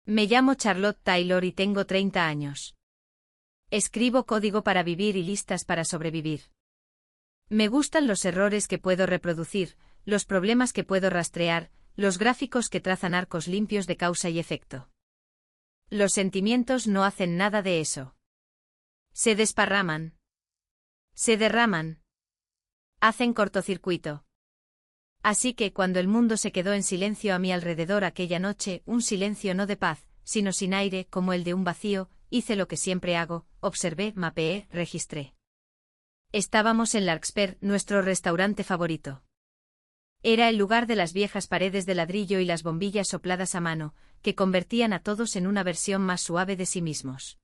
Me llamo Charlotte Taylor y tengo 30 años. Escribo código para vivir y listas para sobrevivir. Me gustan los errores que puedo reproducir, los problemas que puedo rastrear, los gráficos que trazan arcos limpios de causa y efecto. Los sentimientos no hacen nada de eso. Se desparraman. Se derraman. Hacen cortocircuito. Así que cuando el mundo se quedó en silencio a mi alrededor aquella noche, un silencio no de paz, sino sin aire, como el de un vacío, hice lo que siempre hago, observé, mapeé, registré. Estábamos en Larkspur, nuestro restaurante favorito. Era el lugar de las viejas paredes de ladrillo y las bombillas sopladas a mano, que convertían a todos en una versión más suave de sí mismos.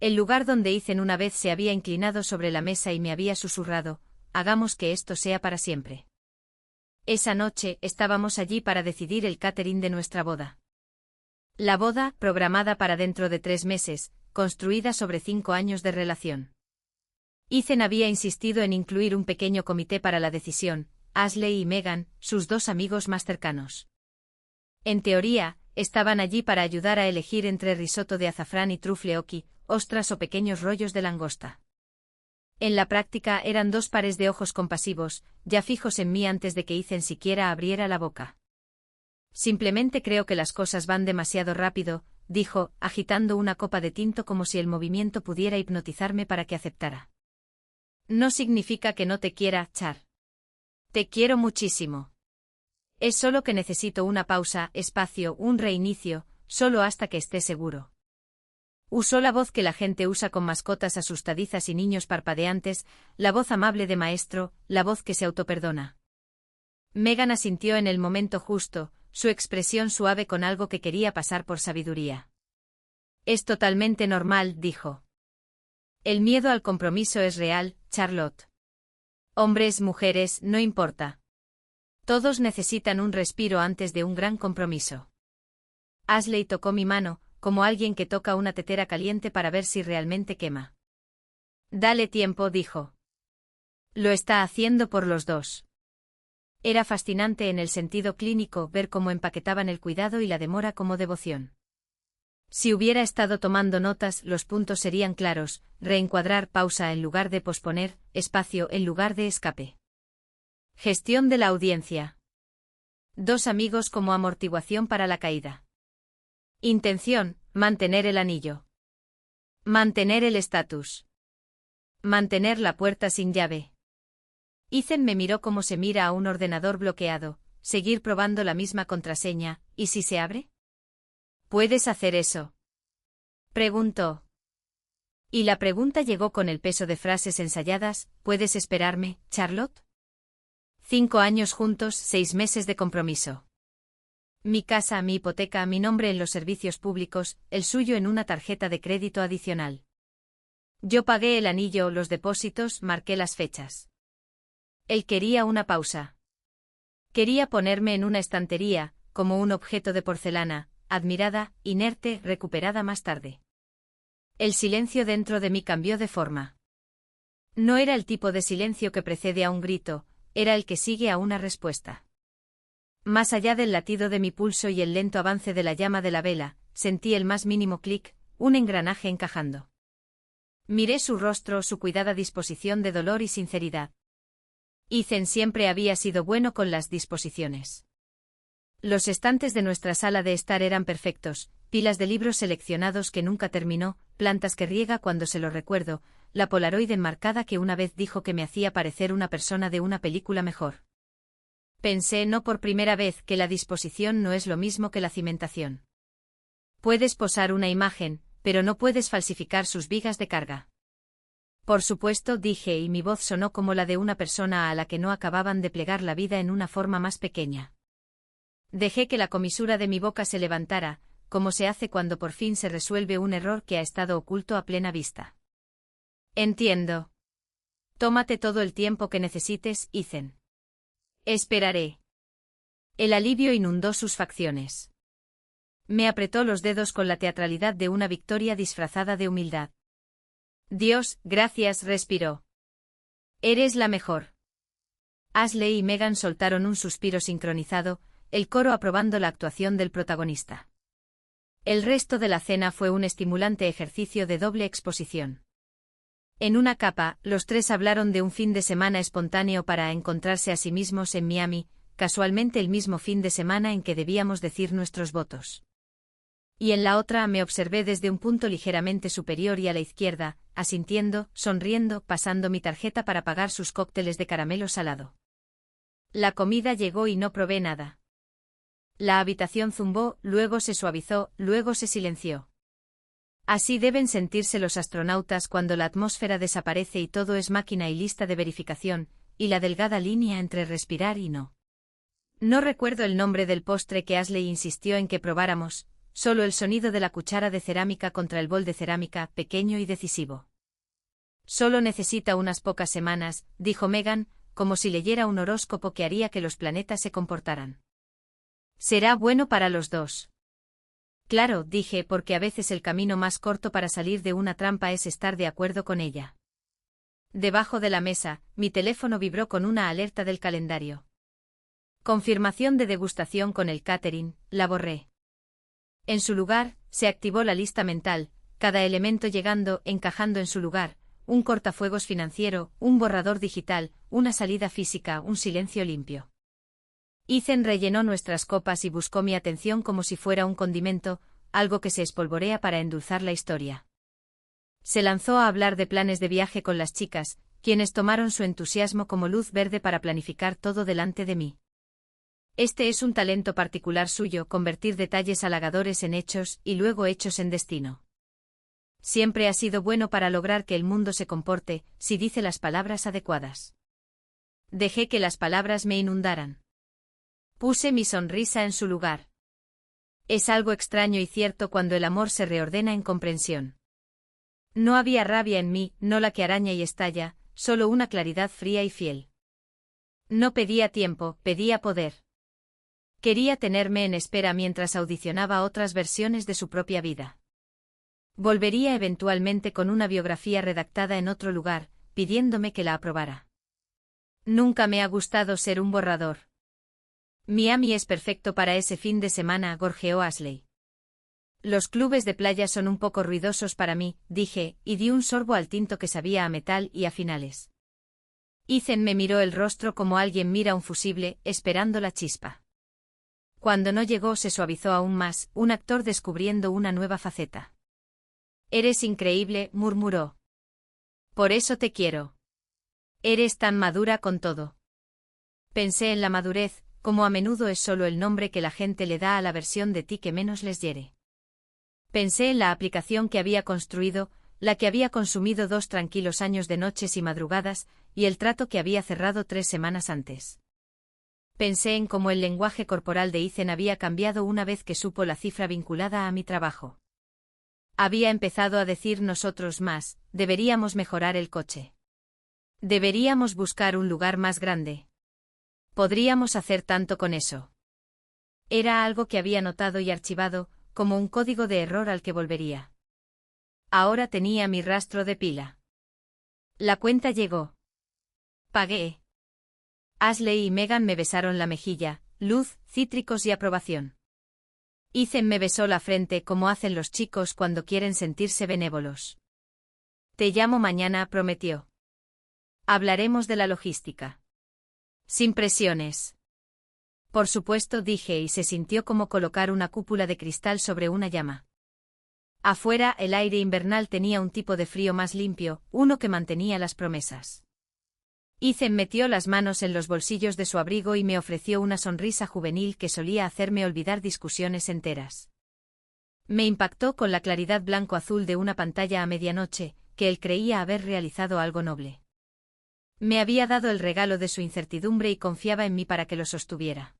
El lugar donde Ethan una vez se había inclinado sobre la mesa y me había susurrado, hagamos que esto sea para siempre. Esa noche estábamos allí para decidir el catering de nuestra boda. La boda, programada para dentro de 3 meses, construida sobre 5 años de relación. Ethan había insistido en incluir un pequeño comité para la decisión, Ashley y Megan, sus 2 amigos más cercanos. En teoría, estaban allí para ayudar a elegir entre risotto de azafrán y trufle oki, ostras o pequeños rollos de langosta. En la práctica eran 2 pares de ojos compasivos, ya fijos en mí antes de que Ethan siquiera abriera la boca. Simplemente creo que las cosas van demasiado rápido, dijo, agitando una copa de tinto como si el movimiento pudiera hipnotizarme para que aceptara. No significa que no te quiera, Char. Te quiero muchísimo. Es solo que necesito una pausa, espacio, un reinicio, solo hasta que esté seguro. Usó la voz que la gente usa con mascotas asustadizas y niños parpadeantes, la voz amable de maestro, la voz que se autoperdona. Megan asintió en el momento justo, su expresión suave con algo que quería pasar por sabiduría. Es totalmente normal, dijo. El miedo al compromiso es real, Charlotte. Hombres, mujeres, no importa. Todos necesitan un respiro antes de un gran compromiso. Ashley tocó mi mano, como alguien que toca una tetera caliente para ver si realmente quema. Dale tiempo, dijo. Lo está haciendo por los 2. Era fascinante en el sentido clínico ver cómo empaquetaban el cuidado y la demora como devoción. Si hubiera estado tomando notas, los puntos serían claros, reencuadrar, pausa en lugar de posponer, espacio en lugar de escape. Gestión de la audiencia. 2 amigos como amortiguación para la caída. Intención, mantener el anillo. Mantener el estatus. Mantener la puerta sin llave. Ethan me miró como se mira a un ordenador bloqueado, seguir probando la misma contraseña, ¿y si se abre? ¿Puedes hacer eso?, preguntó. Y la pregunta llegó con el peso de frases ensayadas, ¿puedes esperarme, Charlotte? 5 años juntos, 6 meses de compromiso. Mi casa, mi hipoteca, mi nombre en los servicios públicos, el suyo en una tarjeta de crédito adicional. Yo pagué el anillo, los depósitos, marqué las fechas. Él quería una pausa. Quería ponerme en una estantería, como un objeto de porcelana, admirada, inerte, recuperada más tarde. El silencio dentro de mí cambió de forma. No era el tipo de silencio que precede a un grito, era el que sigue a una respuesta. Más allá del latido de mi pulso y el lento avance de la llama de la vela, sentí el más mínimo clic, un engranaje encajando. Miré su rostro, su cuidada disposición de dolor y sinceridad. Ethan siempre había sido bueno con las disposiciones. Los estantes de nuestra sala de estar eran perfectos, pilas de libros seleccionados que nunca terminó, plantas que riega cuando se lo recuerdo, la Polaroid enmarcada que una vez dijo que me hacía parecer una persona de una película mejor. Pensé no por primera vez que la disposición no es lo mismo que la cimentación. Puedes posar una imagen, pero no puedes falsificar sus vigas de carga. Por supuesto, dije, y mi voz sonó como la de una persona a la que no acababan de plegar la vida en una forma más pequeña. Dejé que la comisura de mi boca se levantara, como se hace cuando por fin se resuelve un error que ha estado oculto a plena vista. Entiendo. Tómate todo el tiempo que necesites, Ethan. Esperaré. El alivio inundó sus facciones. Me apretó los dedos con la teatralidad de una victoria disfrazada de humildad. Dios, gracias, respiró. Eres la mejor. Ashley y Megan soltaron un suspiro sincronizado, el coro aprobando la actuación del protagonista. El resto de la cena fue un estimulante ejercicio de doble exposición. En una capa, los tres hablaron de un fin de semana espontáneo para encontrarse a sí mismos en Miami, casualmente el mismo fin de semana en que debíamos decir nuestros votos. Y en la otra me observé desde un punto ligeramente superior y a la izquierda, asintiendo, sonriendo, pasando mi tarjeta para pagar sus cócteles de caramelo salado. La comida llegó y no probé nada. La habitación zumbó, luego se suavizó, luego se silenció. Así deben sentirse los astronautas cuando la atmósfera desaparece y todo es máquina y lista de verificación, y la delgada línea entre respirar y no. No recuerdo el nombre del postre que Ashley insistió en que probáramos, solo el sonido de la cuchara de cerámica contra el bol de cerámica, pequeño y decisivo. Solo necesita unas pocas semanas, dijo Megan, como si leyera un horóscopo que haría que los planetas se comportaran. Será bueno para los dos. Claro, dije, porque a veces el camino más corto para salir de una trampa es estar de acuerdo con ella. Debajo de la mesa, mi teléfono vibró con una alerta del calendario. Confirmación de degustación con el catering, la borré. En su lugar, se activó la lista mental, cada elemento llegando, encajando en su lugar, un cortafuegos financiero, un borrador digital, una salida física, un silencio limpio. Ethan rellenó nuestras copas y buscó mi atención como si fuera un condimento, algo que se espolvorea para endulzar la historia. Se lanzó a hablar de planes de viaje con las chicas, quienes tomaron su entusiasmo como luz verde para planificar todo delante de mí. Este es un talento particular suyo, convertir detalles halagadores en hechos y luego hechos en destino. Siempre ha sido bueno para lograr que el mundo se comporte, si dice las palabras adecuadas. Dejé que las palabras me inundaran. Puse mi sonrisa en su lugar. Es algo extraño y cierto cuando el amor se reordena en comprensión. No había rabia en mí, no la que araña y estalla, solo una claridad fría y fiel. No pedía tiempo, pedía poder. Quería tenerme en espera mientras audicionaba otras versiones de su propia vida. Volvería eventualmente con una biografía redactada en otro lugar, pidiéndome que la aprobara. Nunca me ha gustado ser un borrador. Miami es perfecto para ese fin de semana, gorjeó Ashley. Los clubes de playa son un poco ruidosos para mí, dije, y di un sorbo al tinto que sabía a metal y a finales. Ethan me miró el rostro como alguien mira un fusible, esperando la chispa. Cuando no llegó se suavizó aún más, un actor descubriendo una nueva faceta. Eres increíble, murmuró. Por eso te quiero. Eres tan madura con todo. Pensé en la madurez, como a menudo es solo el nombre que la gente le da a la versión de ti que menos les hiere. Pensé en la aplicación que había construido, la que había consumido 2 tranquilos años de noches y madrugadas, y el trato que había cerrado 3 semanas antes. Pensé en cómo el lenguaje corporal de Ethan había cambiado una vez que supo la cifra vinculada a mi trabajo. Había empezado a decir nosotros más, deberíamos mejorar el coche. Deberíamos buscar un lugar más grande. Podríamos hacer tanto con eso. Era algo que había notado y archivado, como un código de error al que volvería. Ahora tenía mi rastro de pila. La cuenta llegó. Pagué. Ashley y Megan me besaron la mejilla, luz, cítricos y aprobación. Ethan me besó la frente como hacen los chicos cuando quieren sentirse benévolos. Te llamo mañana, prometió. Hablaremos de la logística. Sin presiones. Por supuesto, dije y se sintió como colocar una cúpula de cristal sobre una llama. Afuera, el aire invernal tenía un tipo de frío más limpio, uno que mantenía las promesas. Ethan metió las manos en los bolsillos de su abrigo y me ofreció una sonrisa juvenil que solía hacerme olvidar discusiones enteras. Me impactó con la claridad blanco-azul de una pantalla a medianoche, que él creía haber realizado algo noble. Me había dado el regalo de su incertidumbre y confiaba en mí para que lo sostuviera.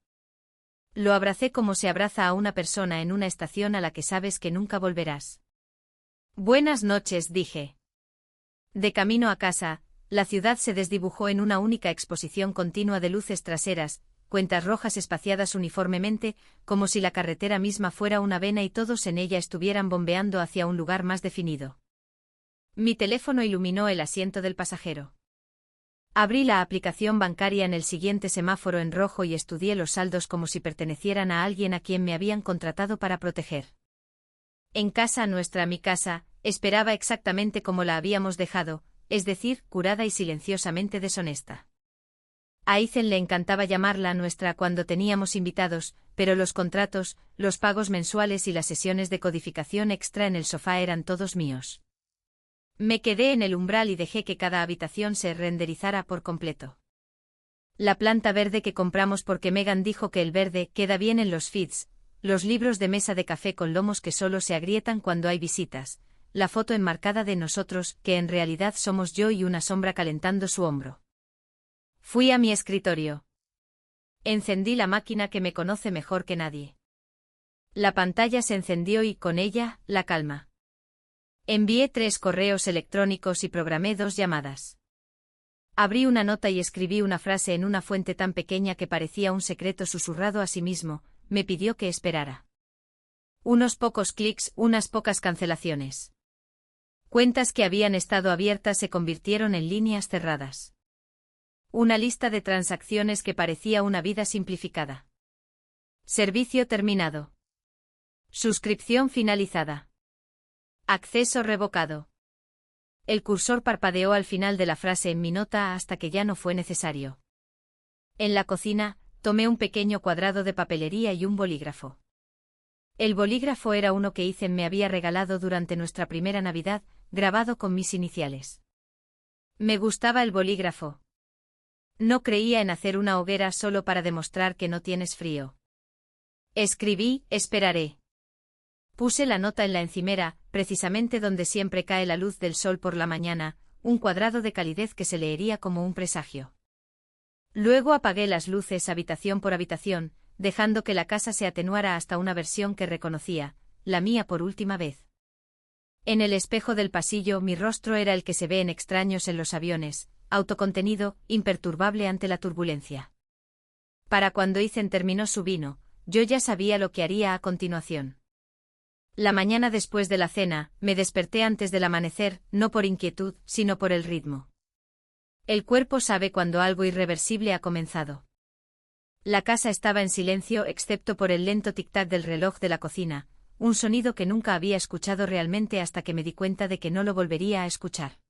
Lo abracé como se abraza a una persona en una estación a la que sabes que nunca volverás. Buenas noches, dije. De camino a casa, la ciudad se desdibujó en una única exposición continua de luces traseras, cuentas rojas espaciadas uniformemente, como si la carretera misma fuera una vena y todos en ella estuvieran bombeando hacia un lugar más definido. Mi teléfono iluminó el asiento del pasajero. Abrí la aplicación bancaria en el siguiente semáforo en rojo y estudié los saldos como si pertenecieran a alguien a quien me habían contratado para proteger. En casa nuestra, mi casa, esperaba exactamente como la habíamos dejado, es decir, curada y silenciosamente deshonesta. A Ethan le encantaba llamarla nuestra cuando teníamos invitados, pero los contratos, los pagos mensuales y las sesiones de codificación extra en el sofá eran todos míos. Me quedé en el umbral y dejé que cada habitación se renderizara por completo. La planta verde que compramos porque Megan dijo que el verde queda bien en los feeds, los libros de mesa de café con lomos que solo se agrietan cuando hay visitas, la foto enmarcada de nosotros, que en realidad somos yo y una sombra calentando su hombro. Fui a mi escritorio. Encendí la máquina que me conoce mejor que nadie. La pantalla se encendió y, con ella, la calma. Envié 3 correos electrónicos y programé 2 llamadas. Abrí una nota y escribí una frase en una fuente tan pequeña que parecía un secreto susurrado a sí mismo. Me pidió que esperara. Unos pocos clics, unas pocas cancelaciones. Cuentas que habían estado abiertas se convirtieron en líneas cerradas. Una lista de transacciones que parecía una vida simplificada. Servicio terminado. Suscripción finalizada. Acceso revocado. El cursor parpadeó al final de la frase en mi nota hasta que ya no fue necesario. En la cocina, tomé un pequeño cuadrado de papelería y un bolígrafo. El bolígrafo era uno que Ethan me había regalado durante nuestra primera Navidad, grabado con mis iniciales. Me gustaba el bolígrafo. No creía en hacer una hoguera solo para demostrar que no tienes frío. Escribí, esperaré. Puse la nota en la encimera, precisamente donde siempre cae la luz del sol por la mañana, un cuadrado de calidez que se leería como un presagio. Luego apagué las luces habitación por habitación, dejando que la casa se atenuara hasta una versión que reconocía, la mía por última vez. En el espejo del pasillo mi rostro era el que se ve en Extraños en los aviones, autocontenido, imperturbable ante la turbulencia. Para cuando Ethan terminó su vino, yo ya sabía lo que haría a continuación. La mañana después de la cena, me desperté antes del amanecer, no por inquietud, sino por el ritmo. El cuerpo sabe cuando algo irreversible ha comenzado. La casa estaba en silencio excepto por el lento tic-tac del reloj de la cocina, un sonido que nunca había escuchado realmente hasta que me di cuenta de que no lo volvería a escuchar.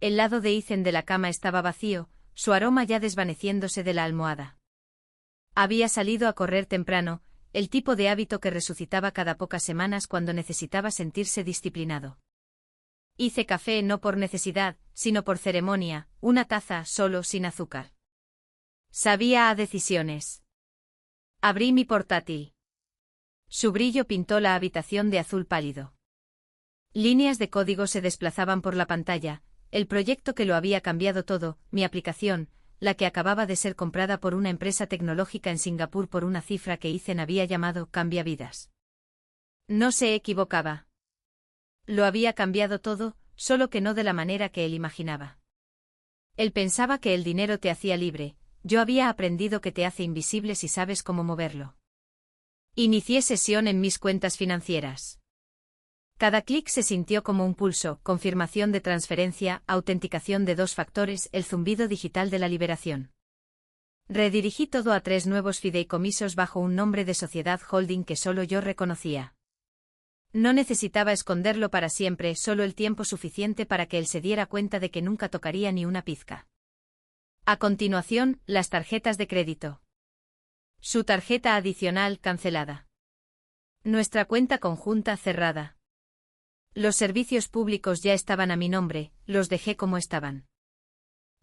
El lado de Ethan de la cama estaba vacío, su aroma ya desvaneciéndose de la almohada. Había salido a correr temprano, el tipo de hábito que resucitaba cada pocas semanas cuando necesitaba sentirse disciplinado. Hice café no por necesidad, sino por ceremonia, una taza solo sin azúcar. Sabía a decisiones. Abrí mi portátil. Su brillo pintó la habitación de azul pálido. Líneas de código se desplazaban por la pantalla, el proyecto que lo había cambiado todo, mi aplicación, la que acababa de ser comprada por una empresa tecnológica en Singapur por una cifra que Ethan había llamado cambia vidas. No se equivocaba. Lo había cambiado todo, solo que no de la manera que él imaginaba. Él pensaba que el dinero te hacía libre, yo había aprendido que te hace invisible si sabes cómo moverlo. Inicié sesión en mis cuentas financieras. Cada clic se sintió como un pulso, confirmación de transferencia, autenticación de 2 factores, el zumbido digital de la liberación. Redirigí todo a 3 nuevos fideicomisos bajo un nombre de sociedad holding que solo yo reconocía. No necesitaba esconderlo para siempre, solo el tiempo suficiente para que él se diera cuenta de que nunca tocaría ni una pizca. A continuación, las tarjetas de crédito. Su tarjeta adicional cancelada. Nuestra cuenta conjunta cerrada. Los servicios públicos ya estaban a mi nombre, los dejé como estaban.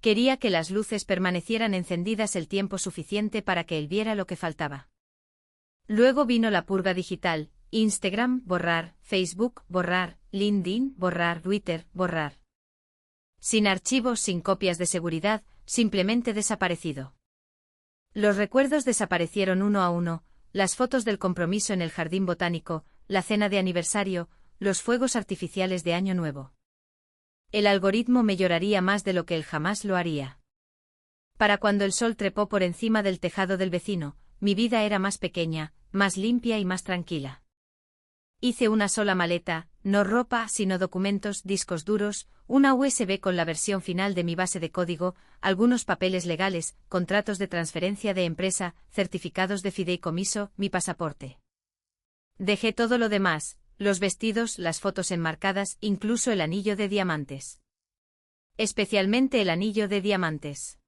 Quería que las luces permanecieran encendidas el tiempo suficiente para que él viera lo que faltaba. Luego vino la purga digital. Instagram, borrar, Facebook, borrar, LinkedIn, borrar, Twitter, borrar. Sin archivos, sin copias de seguridad, simplemente desaparecido. Los recuerdos desaparecieron uno a uno, las fotos del compromiso en el jardín botánico, la cena de aniversario, los fuegos artificiales de Año Nuevo. El algoritmo me lloraría más de lo que él jamás lo haría. Para cuando el sol trepó por encima del tejado del vecino, mi vida era más pequeña, más limpia y más tranquila. Hice una sola maleta, no ropa, sino documentos, discos duros, una USB con la versión final de mi base de código, algunos papeles legales, contratos de transferencia de empresa, certificados de fideicomiso, mi pasaporte. Dejé todo lo demás, los vestidos, las fotos enmarcadas, incluso el anillo de diamantes. Especialmente el anillo de diamantes.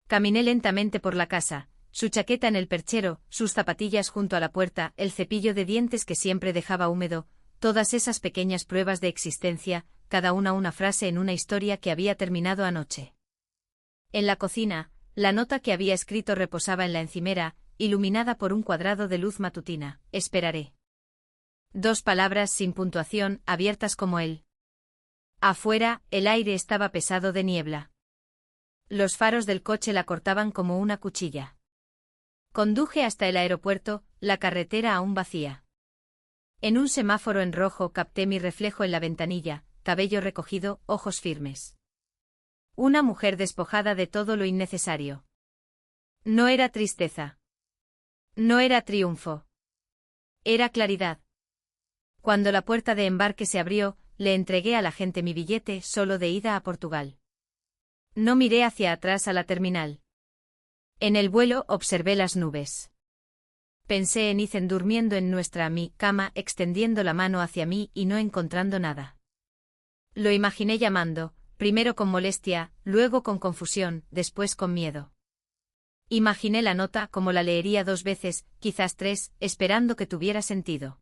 Caminé lentamente por la casa, su chaqueta en el perchero, sus zapatillas junto a la puerta, el cepillo de dientes que siempre dejaba húmedo, todas esas pequeñas pruebas de existencia, cada una frase en una historia que había terminado anoche. En la cocina, la nota que había escrito reposaba en la encimera, iluminada por un cuadrado de luz matutina. Esperaré. 2 palabras sin puntuación, abiertas como él. Afuera, el aire estaba pesado de niebla. Los faros del coche la cortaban como una cuchilla. Conduje hasta el aeropuerto, la carretera aún vacía. En un semáforo en rojo capté mi reflejo en la ventanilla, cabello recogido, ojos firmes. Una mujer despojada de todo lo innecesario. No era tristeza. No era triunfo. Era claridad. Cuando la puerta de embarque se abrió, le entregué al agente mi billete solo de ida a Portugal. No miré hacia atrás a la terminal. En el vuelo observé las nubes. Pensé en Ethan durmiendo en mi cama, extendiendo la mano hacia mí y no encontrando nada. Lo imaginé llamando, primero con molestia, luego con confusión, después con miedo. Imaginé la nota como la leería 2 veces, quizás 3, esperando que tuviera sentido.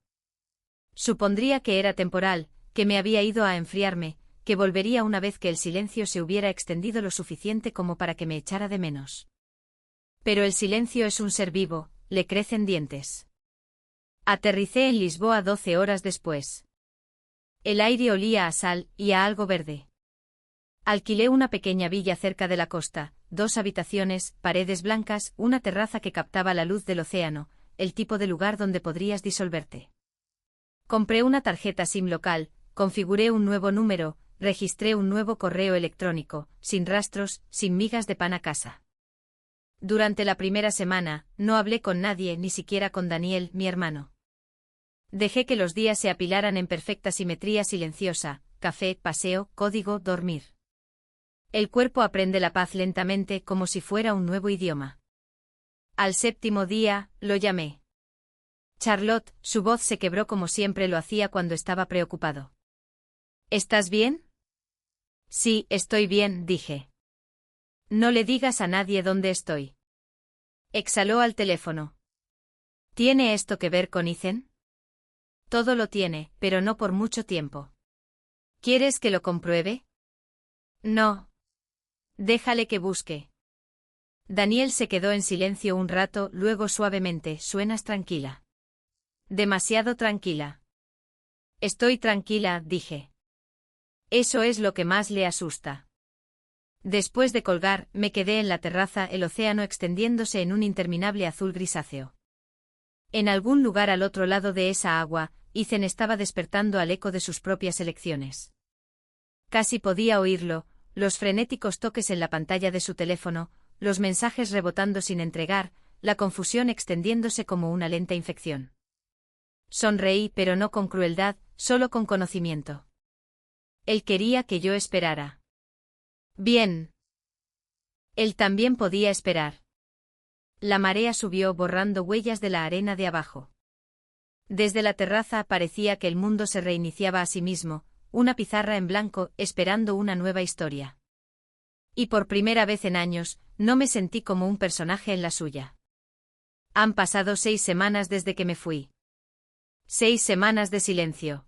Supondría que era temporal, que me había ido a enfriarme, que volvería una vez que el silencio se hubiera extendido lo suficiente como para que me echara de menos. Pero el silencio es un ser vivo, le crecen dientes. Aterricé en Lisboa 12 horas después. El aire olía a sal y a algo verde. Alquilé una pequeña villa cerca de la costa, 2 habitaciones, paredes blancas, una terraza que captaba la luz del océano, el tipo de lugar donde podrías disolverte. Compré una tarjeta SIM local, configuré un nuevo número, registré un nuevo correo electrónico, sin rastros, sin migas de pan a casa. Durante la primera semana, no hablé con nadie, ni siquiera con Daniel, mi hermano. Dejé que los días se apilaran en perfecta simetría silenciosa, café, paseo, código, dormir. El cuerpo aprende la paz lentamente como si fuera un nuevo idioma. Al 7º día, lo llamé. Charlotte, su voz se quebró como siempre lo hacía cuando estaba preocupado. ¿Estás bien? Sí, estoy bien, dije. No le digas a nadie dónde estoy. Exhaló al teléfono. ¿Tiene esto que ver con Ethan? Todo lo tiene, pero no por mucho tiempo. ¿Quieres que lo compruebe? No. Déjale que busque. Daniel se quedó en silencio un rato, luego suavemente, suenas tranquila. Demasiado tranquila. Estoy tranquila, dije. Eso es lo que más le asusta. Después de colgar, me quedé en la terraza, el océano extendiéndose en un interminable azul grisáceo. En algún lugar al otro lado de esa agua, Ethan estaba despertando al eco de sus propias elecciones. Casi podía oírlo, los frenéticos toques en la pantalla de su teléfono, los mensajes rebotando sin entregar, la confusión extendiéndose como una lenta infección. Sonreí, pero no con crueldad, solo con conocimiento. Él quería que yo esperara. Bien. Él también podía esperar. La marea subió borrando huellas de la arena de abajo. Desde la terraza parecía que el mundo se reiniciaba a sí mismo, una pizarra en blanco, esperando una nueva historia. Y por primera vez en años, no me sentí como un personaje en la suya. Han pasado 6 semanas desde que me fui. 6 semanas de silencio.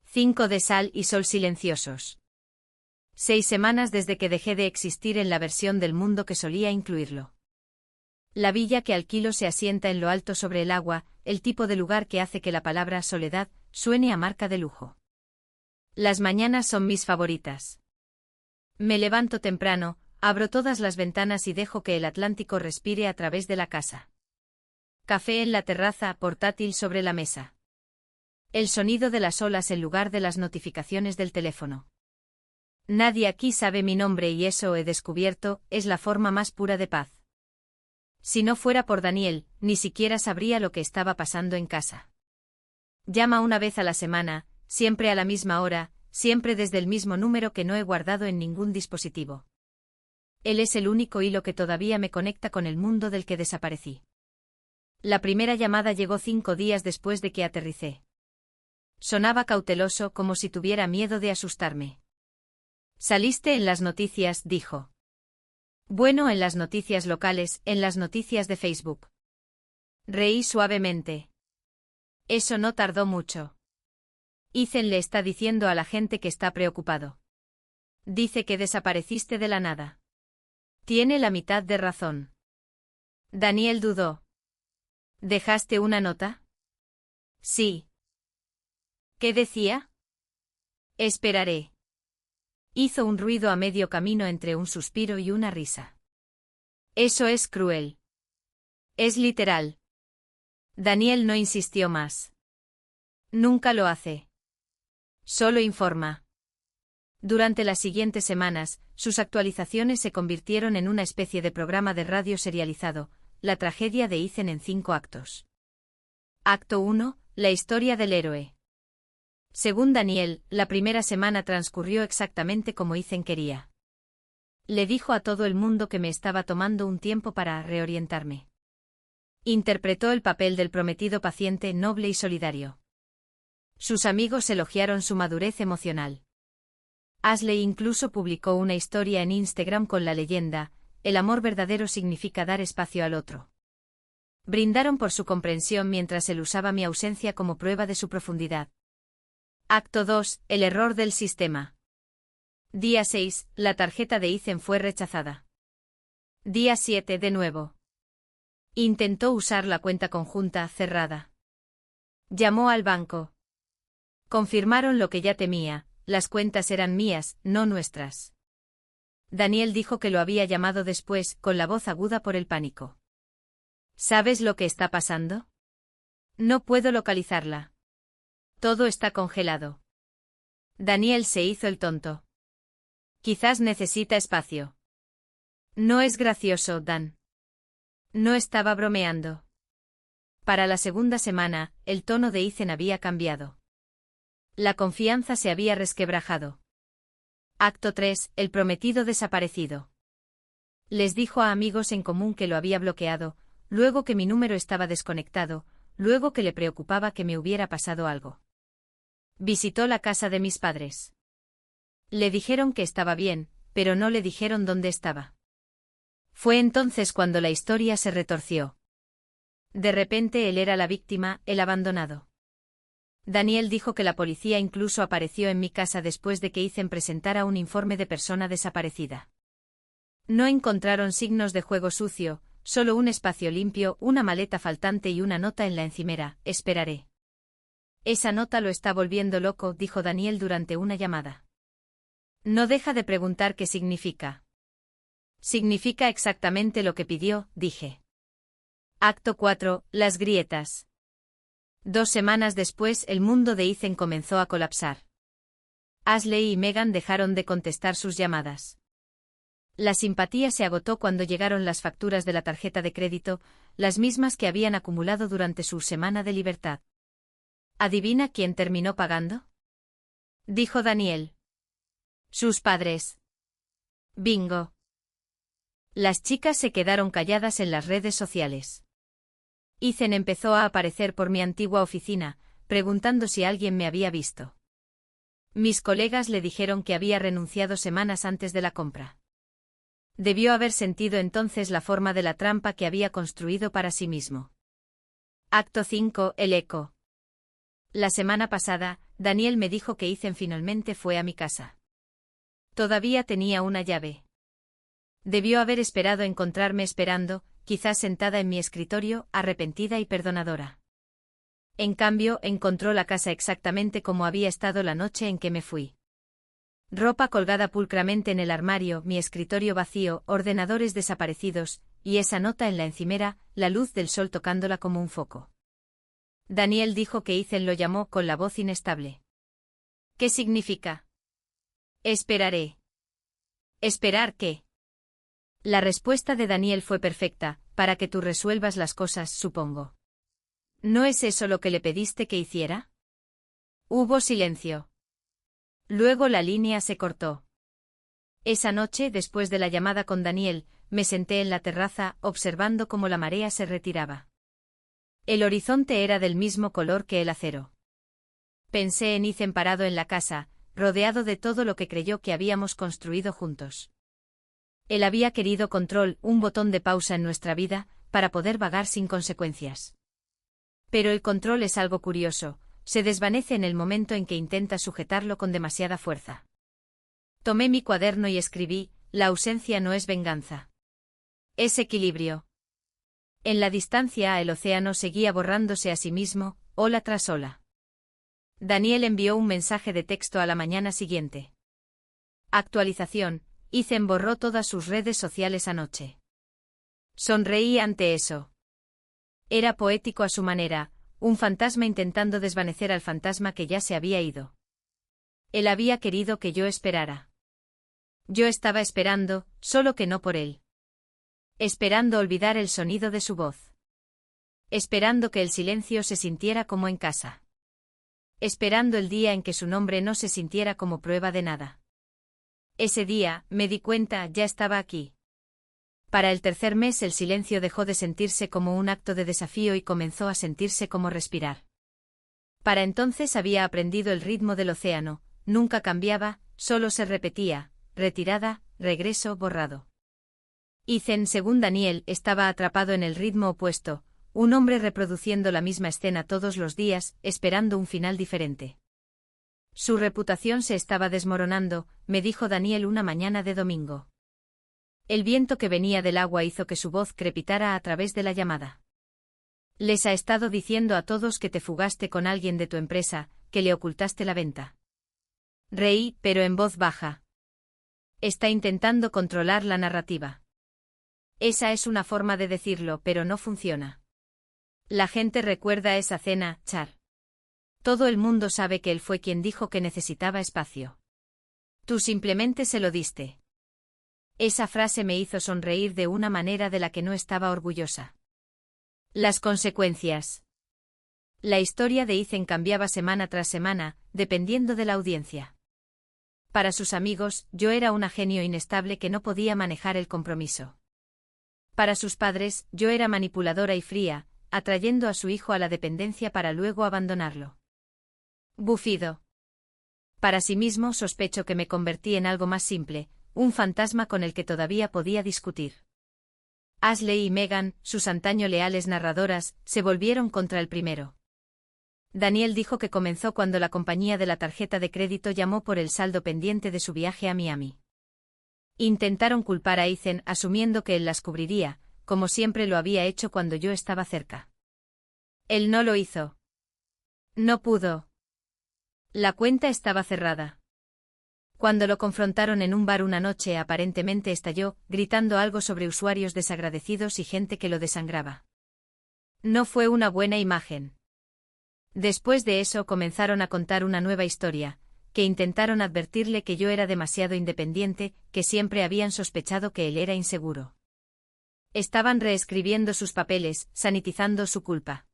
5 de sal y sol silenciosos. 6 semanas desde que dejé de existir en la versión del mundo que solía incluirlo. La villa que alquilo se asienta en lo alto sobre el agua, el tipo de lugar que hace que la palabra soledad suene a marca de lujo. Las mañanas son mis favoritas. Me levanto temprano, abro todas las ventanas y dejo que el Atlántico respire a través de la casa. Café en la terraza, portátil sobre la mesa. El sonido de las olas en lugar de las notificaciones del teléfono. Nadie aquí sabe mi nombre y eso he descubierto, es la forma más pura de paz. Si no fuera por Daniel, ni siquiera sabría lo que estaba pasando en casa. Llama una vez a la semana, siempre a la misma hora, siempre desde el mismo número que no he guardado en ningún dispositivo. Él es el único hilo que todavía me conecta con el mundo del que desaparecí. La primera llamada llegó 5 días después de que aterricé. Sonaba cauteloso, como si tuviera miedo de asustarme. Saliste en las noticias, dijo. Bueno, en las noticias locales, en las noticias de Facebook. Reí suavemente. Eso no tardó mucho. Ethan le está diciendo a la gente que está preocupado. Dice que desapareciste de la nada. Tiene la mitad de razón. Daniel dudó. ¿Dejaste una nota? Sí. ¿Qué decía? Esperaré. Hizo un ruido a medio camino entre un suspiro y una risa. Eso es cruel. Es literal. Daniel no insistió más. Nunca lo hace. Solo informa. Durante las siguientes semanas, sus actualizaciones se convirtieron en una especie de programa de radio serializado, la tragedia de Ethan en 5 actos. Acto 1, la historia del héroe. Según Daniel, la primera semana transcurrió exactamente como Ethan quería. Le dijo a todo el mundo que me estaba tomando un tiempo para reorientarme. Interpretó el papel del prometido paciente noble y solidario. Sus amigos elogiaron su madurez emocional. Ashley incluso publicó una historia en Instagram con la leyenda: el amor verdadero significa dar espacio al otro. Brindaron por su comprensión mientras él usaba mi ausencia como prueba de su profundidad. Acto 2, el error del sistema. Día 6, la tarjeta de Ethan fue rechazada. Día 7 de nuevo. Intentó usar la cuenta conjunta cerrada. Llamó al banco. Confirmaron lo que ya temía: las cuentas eran mías, no nuestras. Daniel dijo que lo había llamado después, con la voz aguda por el pánico. ¿Sabes lo que está pasando? No puedo localizarla. Todo está congelado. Daniel se hizo el tonto. Quizás necesita espacio. No es gracioso, Dan. No estaba bromeando. Para la segunda semana, el tono de Ethan había cambiado. La confianza se había resquebrajado. Acto 3, el prometido desaparecido. Les dijo a amigos en común que lo había bloqueado, luego que mi número estaba desconectado, luego que le preocupaba que me hubiera pasado algo. Visitó la casa de mis padres. Le dijeron que estaba bien, pero no le dijeron dónde estaba. Fue entonces cuando la historia se retorció. De repente él era la víctima, el abandonado. Daniel dijo que la policía incluso apareció en mi casa después de que Ethan presentara un informe de persona desaparecida. No encontraron signos de juego sucio, solo un espacio limpio, una maleta faltante y una nota en la encimera: esperaré. Esa nota lo está volviendo loco, dijo Daniel durante una llamada. No deja de preguntar qué significa. Significa exactamente lo que pidió, dije. Acto 4, las grietas. 2 semanas después, el mundo de Ethan comenzó a colapsar. Ashley y Megan dejaron de contestar sus llamadas. La simpatía se agotó cuando llegaron las facturas de la tarjeta de crédito, las mismas que habían acumulado durante su semana de libertad. ¿Adivina quién terminó pagando? Dijo Daniel. Sus padres. Bingo. Las chicas se quedaron calladas en las redes sociales. Ethan empezó a aparecer por mi antigua oficina, preguntando si alguien me había visto. Mis colegas le dijeron que había renunciado semanas antes de la compra. Debió haber sentido entonces la forma de la trampa que había construido para sí mismo. Acto 5, el eco. La semana pasada, Daniel me dijo que Ethan finalmente fue a mi casa. Todavía tenía una llave. Debió haber esperado encontrarme esperando, quizás sentada en mi escritorio, arrepentida y perdonadora. En cambio, encontró la casa exactamente como había estado la noche en que me fui. Ropa colgada pulcramente en el armario, mi escritorio vacío, ordenadores desaparecidos, y esa nota en la encimera, la luz del sol tocándola como un foco. Daniel dijo que Ethan lo llamó con la voz inestable. ¿Qué significa? Esperaré. ¿Esperar qué? La respuesta de Daniel fue perfecta: para que tú resuelvas las cosas, supongo. ¿No es eso lo que le pediste que hiciera? Hubo silencio. Luego la línea se cortó. Esa noche, después de la llamada con Daniel, me senté en la terraza, observando cómo la marea se retiraba. El horizonte era del mismo color que el acero. Pensé en Ethan parado en la casa, rodeado de todo lo que creyó que habíamos construido juntos. Él había querido control, un botón de pausa en nuestra vida, para poder vagar sin consecuencias. Pero el control es algo curioso, se desvanece en el momento en que intenta sujetarlo con demasiada fuerza. Tomé mi cuaderno y escribí: la ausencia no es venganza. Es equilibrio. En la distancia el océano seguía borrándose a sí mismo, ola tras ola. Daniel envió un mensaje de texto a la mañana siguiente. Actualización: Ethan borró todas sus redes sociales anoche. Sonreí ante eso. Era poético a su manera, un fantasma intentando desvanecer al fantasma que ya se había ido. Él había querido que yo esperara. Yo estaba esperando, solo que no por él. Esperando olvidar el sonido de su voz. Esperando que el silencio se sintiera como en casa. Esperando el día en que su nombre no se sintiera como prueba de nada. Ese día, me di cuenta, ya estaba aquí. Para el tercer mes el silencio dejó de sentirse como un acto de desafío y comenzó a sentirse como respirar. Para entonces había aprendido el ritmo del océano, nunca cambiaba, solo se repetía, retirada, regreso, borrado. Ethan, según Daniel, estaba atrapado en el ritmo opuesto, un hombre reproduciendo la misma escena todos los días, esperando un final diferente. Su reputación se estaba desmoronando, me dijo Daniel una mañana de domingo. El viento que venía del agua hizo que su voz crepitara a través de la llamada. Les ha estado diciendo a todos que te fugaste con alguien de tu empresa, que le ocultaste la venta. Reí, pero en voz baja. Está intentando controlar la narrativa. Esa es una forma de decirlo, pero no funciona. La gente recuerda esa cena, Char. Todo el mundo sabe que él fue quien dijo que necesitaba espacio. Tú simplemente se lo diste. Esa frase me hizo sonreír de una manera de la que no estaba orgullosa. Las consecuencias. La historia de Ethan cambiaba semana tras semana, dependiendo de la audiencia. Para sus amigos, yo era una genio inestable que no podía manejar el compromiso. Para sus padres, yo era manipuladora y fría, atrayendo a su hijo a la dependencia para luego abandonarlo. Bufido. Para sí mismo sospecho que me convertí en algo más simple, un fantasma con el que todavía podía discutir. Ashley y Megan, sus antaño leales narradoras, se volvieron contra el primero. Daniel dijo que comenzó cuando la compañía de la tarjeta de crédito llamó por el saldo pendiente de su viaje a Miami. Intentaron culpar a Ethan asumiendo que él las cubriría, como siempre lo había hecho cuando yo estaba cerca. Él no lo hizo. No pudo. La cuenta estaba cerrada. Cuando lo confrontaron en un bar una noche aparentemente estalló, gritando algo sobre usuarios desagradecidos y gente que lo desangraba. No fue una buena imagen. Después de eso comenzaron a contar una nueva historia, que intentaron advertirle que yo era demasiado independiente, que siempre habían sospechado que él era inseguro. Estaban reescribiendo sus papeles, sanitizando su culpa.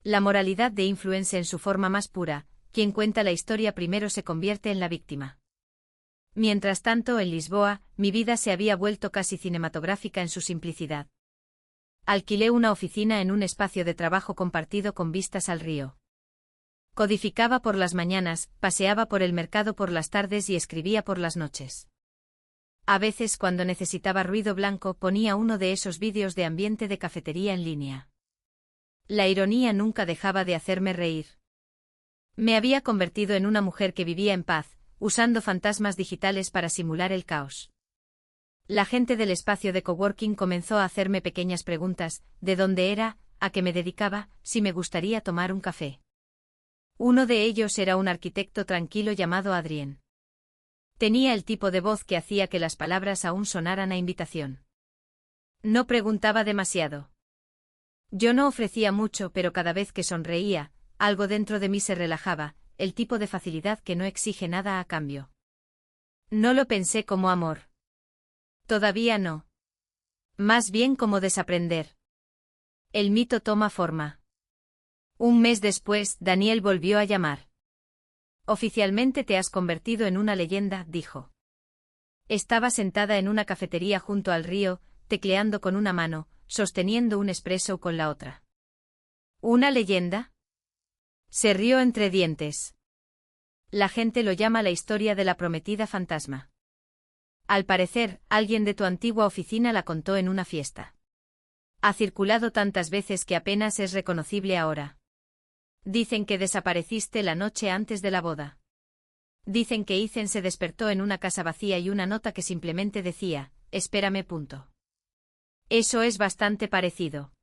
La moralidad de influencer en su forma más pura, quien cuenta la historia primero se convierte en la víctima. Mientras tanto, en Lisboa, mi vida se había vuelto casi cinematográfica en su simplicidad. Alquilé una oficina en un espacio de trabajo compartido con vistas al río. Codificaba por las mañanas, paseaba por el mercado por las tardes y escribía por las noches. A veces, cuando necesitaba ruido blanco, ponía uno de esos vídeos de ambiente de cafetería en línea. La ironía nunca dejaba de hacerme reír. Me había convertido en una mujer que vivía en paz, usando fantasmas digitales para simular el caos. La gente del espacio de coworking comenzó a hacerme pequeñas preguntas, de dónde era, a qué me dedicaba, si me gustaría tomar un café. Uno de ellos era un arquitecto tranquilo llamado Adrien. Tenía el tipo de voz que hacía que las palabras aún sonaran a invitación. No preguntaba demasiado. Yo no ofrecía mucho, pero cada vez que sonreía, algo dentro de mí se relajaba, el tipo de facilidad que no exige nada a cambio. No lo pensé como amor. Todavía no. Más bien como desaprender. El mito toma forma. Un mes después, Daniel volvió a llamar. Oficialmente te has convertido en una leyenda, dijo. Estaba sentada en una cafetería junto al río, tecleando con una mano, sosteniendo un espresso con la otra. ¿Una leyenda? Se rió entre dientes. La gente lo llama la historia de la prometida fantasma. Al parecer, alguien de tu antigua oficina la contó en una fiesta. Ha circulado tantas veces que apenas es reconocible ahora. Dicen que desapareciste la noche antes de la boda. Dicen que Ethan se despertó en una casa vacía y una nota que simplemente decía, espérame. Eso es bastante parecido.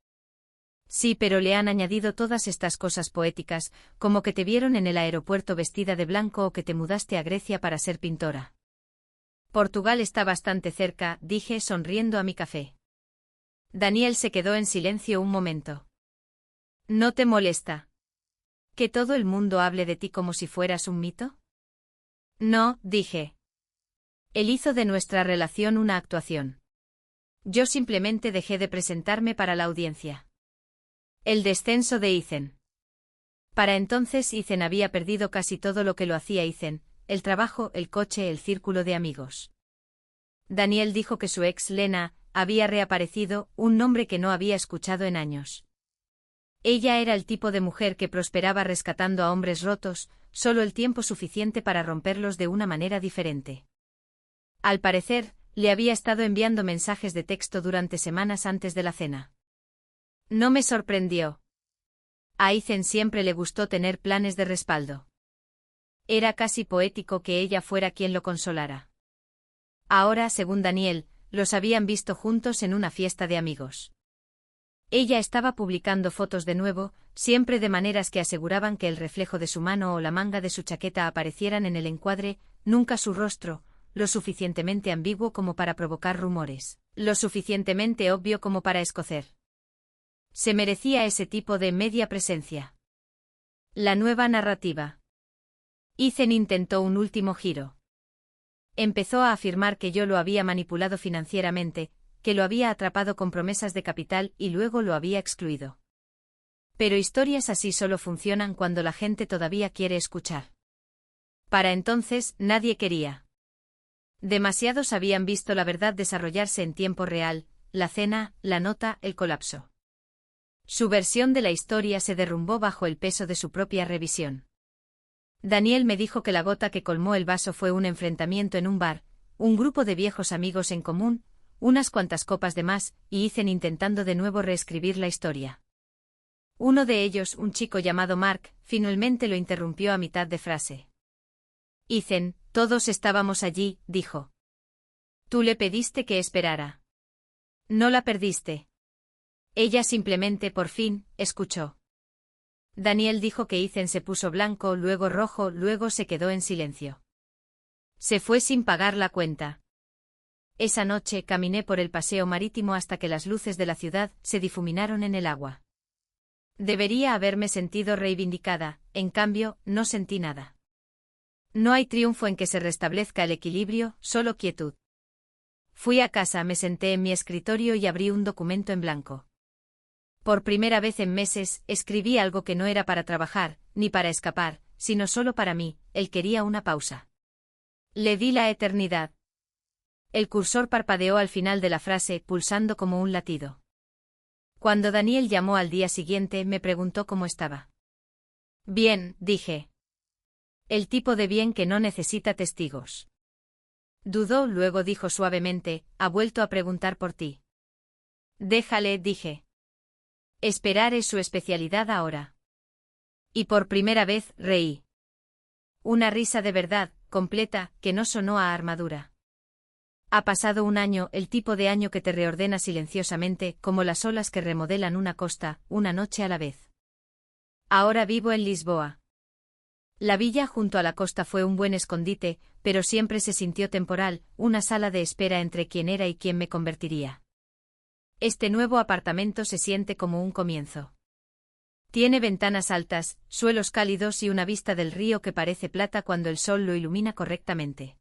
Sí, pero le han añadido todas estas cosas poéticas, como que te vieron en el aeropuerto vestida de blanco o que te mudaste a Grecia para ser pintora. Portugal está bastante cerca, dije sonriendo a mi café. Daniel se quedó en silencio un momento. ¿No te molesta que todo el mundo hable de ti como si fueras un mito? No, dije. Él hizo de nuestra relación una actuación. Yo simplemente dejé de presentarme para la audiencia. El descenso de Ethan. Para entonces Ethan había perdido casi todo lo que lo hacía Ethan, el trabajo, el coche, el círculo de amigos. Daniel dijo que su ex Lena había reaparecido, un nombre que no había escuchado en años. Ella era el tipo de mujer que prosperaba rescatando a hombres rotos, solo el tiempo suficiente para romperlos de una manera diferente. Al parecer, le había estado enviando mensajes de texto durante semanas antes de la cena. No me sorprendió. A Ethan siempre le gustó tener planes de respaldo. Era casi poético que ella fuera quien lo consolara. Ahora, según Daniel, los habían visto juntos en una fiesta de amigos. Ella estaba publicando fotos de nuevo, siempre de maneras que aseguraban que el reflejo de su mano o la manga de su chaqueta aparecieran en el encuadre, nunca su rostro, lo suficientemente ambiguo como para provocar rumores, lo suficientemente obvio como para escocer. Se merecía ese tipo de media presencia. La nueva narrativa. Ethan intentó un último giro. Empezó a afirmar que yo lo había manipulado financieramente, que lo había atrapado con promesas de capital y luego lo había excluido. Pero historias así solo funcionan cuando la gente todavía quiere escuchar. Para entonces, nadie quería. Demasiados habían visto la verdad desarrollarse en tiempo real, la cena, la nota, el colapso. Su versión de la historia se derrumbó bajo el peso de su propia revisión. Daniel me dijo que la gota que colmó el vaso fue un enfrentamiento en un bar, un grupo de viejos amigos en común, unas cuantas copas de más, y Ethan intentando de nuevo reescribir la historia. Uno de ellos, un chico llamado Mark, finalmente lo interrumpió a mitad de frase. Ethan, todos estábamos allí, dijo. Tú le pediste que esperara. No la perdiste. Ella simplemente, por fin, escuchó. Daniel dijo que Ethan se puso blanco, luego rojo, luego se quedó en silencio. Se fue sin pagar la cuenta. Esa noche caminé por el paseo marítimo hasta que las luces de la ciudad se difuminaron en el agua. Debería haberme sentido reivindicada, en cambio, no sentí nada. No hay triunfo en que se restablezca el equilibrio, solo quietud. Fui a casa, me senté en mi escritorio y abrí un documento en blanco. Por primera vez en meses, escribí algo que no era para trabajar, ni para escapar, sino solo para mí. Él quería una pausa. Le di la eternidad. El cursor parpadeó al final de la frase, pulsando como un latido. Cuando Daniel llamó al día siguiente, me preguntó cómo estaba. Bien, dije. El tipo de bien que no necesita testigos. Dudó, luego dijo suavemente, ha vuelto a preguntar por ti. Déjale, dije. Esperar es su especialidad ahora. Y por primera vez, reí. Una risa de verdad, completa, que no sonó a armadura. Ha pasado un año, el tipo de año que te reordena silenciosamente, como las olas que remodelan una costa, una noche a la vez. Ahora vivo en Lisboa. La villa junto a la costa fue un buen escondite, pero siempre se sintió temporal, una sala de espera entre quién era y quién me convertiría. Este nuevo apartamento se siente como un comienzo. Tiene ventanas altas, suelos cálidos y una vista del río que parece plata cuando el sol lo ilumina correctamente.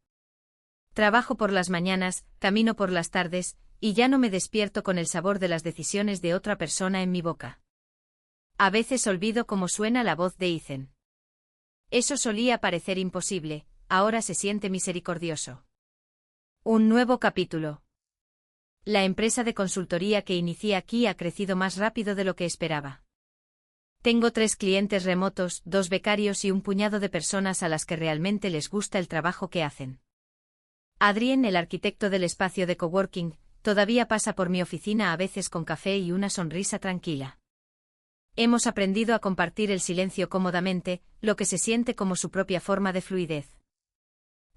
Trabajo por las mañanas, camino por las tardes, y ya no me despierto con el sabor de las decisiones de otra persona en mi boca. A veces olvido cómo suena la voz de Ethan. Eso solía parecer imposible, ahora se siente misericordioso. Un nuevo capítulo. La empresa de consultoría que inicié aquí ha crecido más rápido de lo que esperaba. Tengo 3 clientes remotos, 2 becarios y un puñado de personas a las que realmente les gusta el trabajo que hacen. Adrien, el arquitecto del espacio de coworking, todavía pasa por mi oficina a veces con café y una sonrisa tranquila. Hemos aprendido a compartir el silencio cómodamente, lo que se siente como su propia forma de fluidez.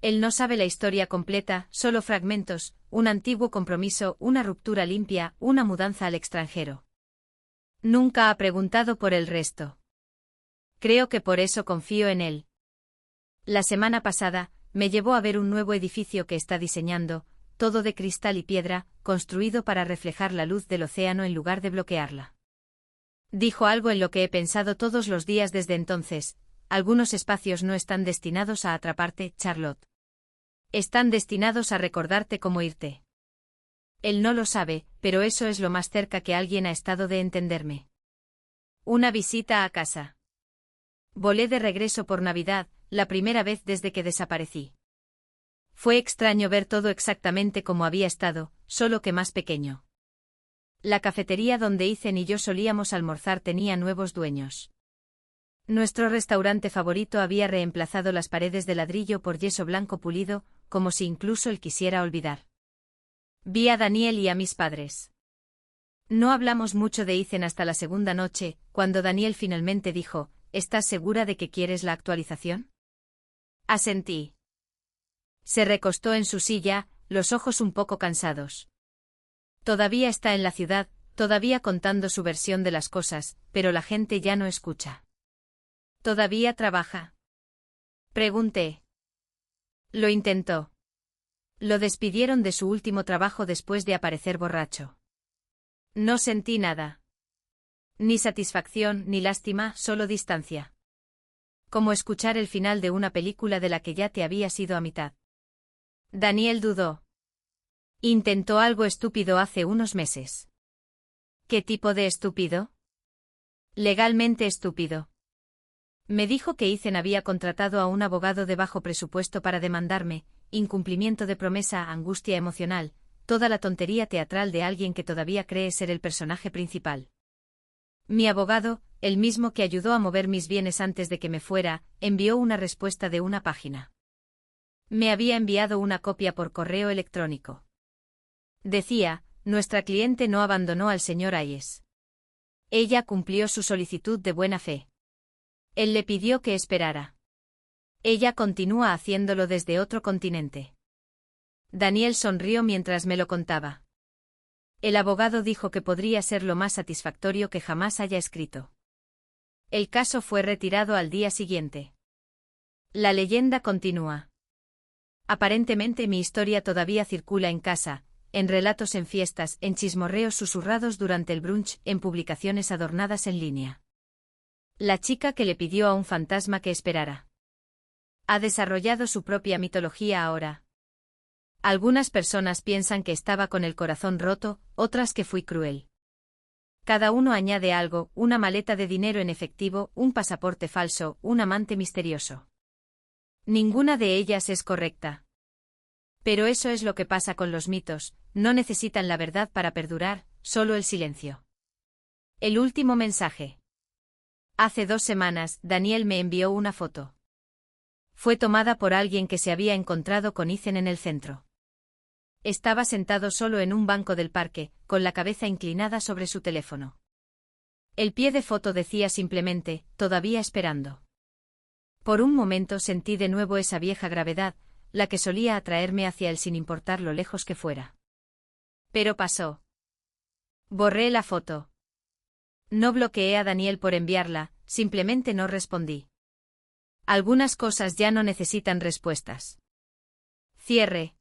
Él no sabe la historia completa, solo fragmentos, un antiguo compromiso, una ruptura limpia, una mudanza al extranjero. Nunca ha preguntado por el resto. Creo que por eso confío en él. La semana pasada, me llevó a ver un nuevo edificio que está diseñando, todo de cristal y piedra, construido para reflejar la luz del océano en lugar de bloquearla. Dijo algo en lo que he pensado todos los días desde entonces: algunos espacios no están destinados a atraparte, Charlotte. Están destinados a recordarte cómo irte. Él no lo sabe, pero eso es lo más cerca que alguien ha estado de entenderme. Una visita a casa. Volé de regreso por Navidad, la primera vez desde que desaparecí. Fue extraño ver todo exactamente como había estado, solo que más pequeño. La cafetería donde Ethan y yo solíamos almorzar tenía nuevos dueños. Nuestro restaurante favorito había reemplazado las paredes de ladrillo por yeso blanco pulido, como si incluso él quisiera olvidar. Vi a Daniel y a mis padres. No hablamos mucho de Ethan hasta la segunda noche, cuando Daniel finalmente dijo: ¿Estás segura de que quieres la actualización? Asentí. Se recostó en su silla, los ojos un poco cansados. Todavía está en la ciudad, todavía contando su versión de las cosas, pero la gente ya no escucha. ¿Todavía trabaja? Pregunté. Lo intentó. Lo despidieron de su último trabajo después de aparecer borracho. No sentí nada. Ni satisfacción ni lástima, solo distancia. Como escuchar el final de una película de la que ya te habías ido a mitad. Daniel dudó. Intentó algo estúpido hace unos meses. ¿Qué tipo de estúpido? Legalmente estúpido. Me dijo que Ethan había contratado a un abogado de bajo presupuesto para demandarme: incumplimiento de promesa, angustia emocional, toda la tontería teatral de alguien que todavía cree ser el personaje principal. Mi abogado, el mismo que ayudó a mover mis bienes antes de que me fuera, envió una respuesta de una página. Me había enviado una copia por correo electrónico. Decía: nuestra cliente no abandonó al señor Hayes. Ella cumplió su solicitud de buena fe. Él le pidió que esperara. Ella continúa haciéndolo desde otro continente. Daniel sonrió mientras me lo contaba. El abogado dijo que podría ser lo más satisfactorio que jamás haya escrito. El caso fue retirado al día siguiente. La leyenda continúa. Aparentemente mi historia todavía circula en casa, en relatos en fiestas, en chismorreos susurrados durante el brunch, en publicaciones adornadas en línea. La chica que le pidió a un fantasma que esperara. Ha desarrollado su propia mitología ahora. Algunas personas piensan que estaba con el corazón roto, otras que fui cruel. Cada uno añade algo: una maleta de dinero en efectivo, un pasaporte falso, un amante misterioso. Ninguna de ellas es correcta. Pero eso es lo que pasa con los mitos: no necesitan la verdad para perdurar, solo el silencio. El último mensaje. Hace 2 semanas, Daniel me envió una foto. Fue tomada por alguien que se había encontrado con Ethan en el centro. Estaba sentado solo en un banco del parque, con la cabeza inclinada sobre su teléfono. El pie de foto decía simplemente: todavía esperando. Por un momento sentí de nuevo esa vieja gravedad, la que solía atraerme hacia él sin importar lo lejos que fuera. Pero pasó. Borré la foto. No bloqueé a Daniel por enviarla, simplemente no respondí. Algunas cosas ya no necesitan respuestas. Cierre.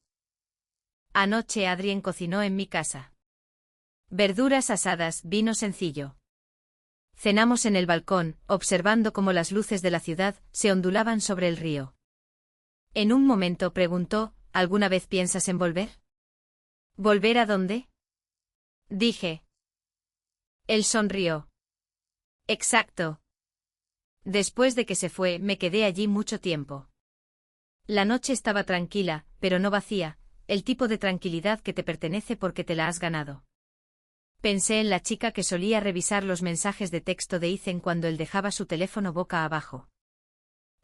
Anoche Adrien cocinó en mi casa. Verduras asadas, vino sencillo. Cenamos en el balcón, observando cómo las luces de la ciudad se ondulaban sobre el río. En un momento preguntó: ¿alguna vez piensas en volver? ¿Volver a dónde? Dije. Él sonrió. Exacto. Después de que se fue, me quedé allí mucho tiempo. La noche estaba tranquila, pero no vacía, el tipo de tranquilidad que te pertenece porque te la has ganado. Pensé en la chica que solía revisar los mensajes de texto de Ethan cuando él dejaba su teléfono boca abajo.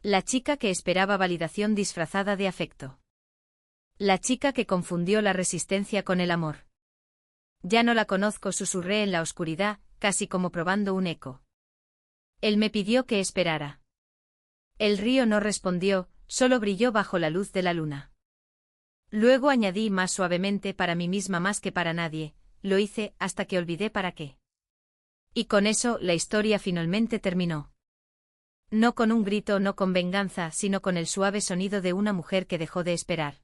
La chica que esperaba validación disfrazada de afecto. La chica que confundió la resistencia con el amor. Ya no la conozco, susurré en la oscuridad, casi como probando un eco. Él me pidió que esperara. El río no respondió, solo brilló bajo la luz de la luna. Luego añadí más suavemente, para mí misma más que para nadie, lo hice hasta que olvidé para qué. Y con eso la historia finalmente terminó. No con un grito, no con venganza, sino con el suave sonido de una mujer que dejó de esperar.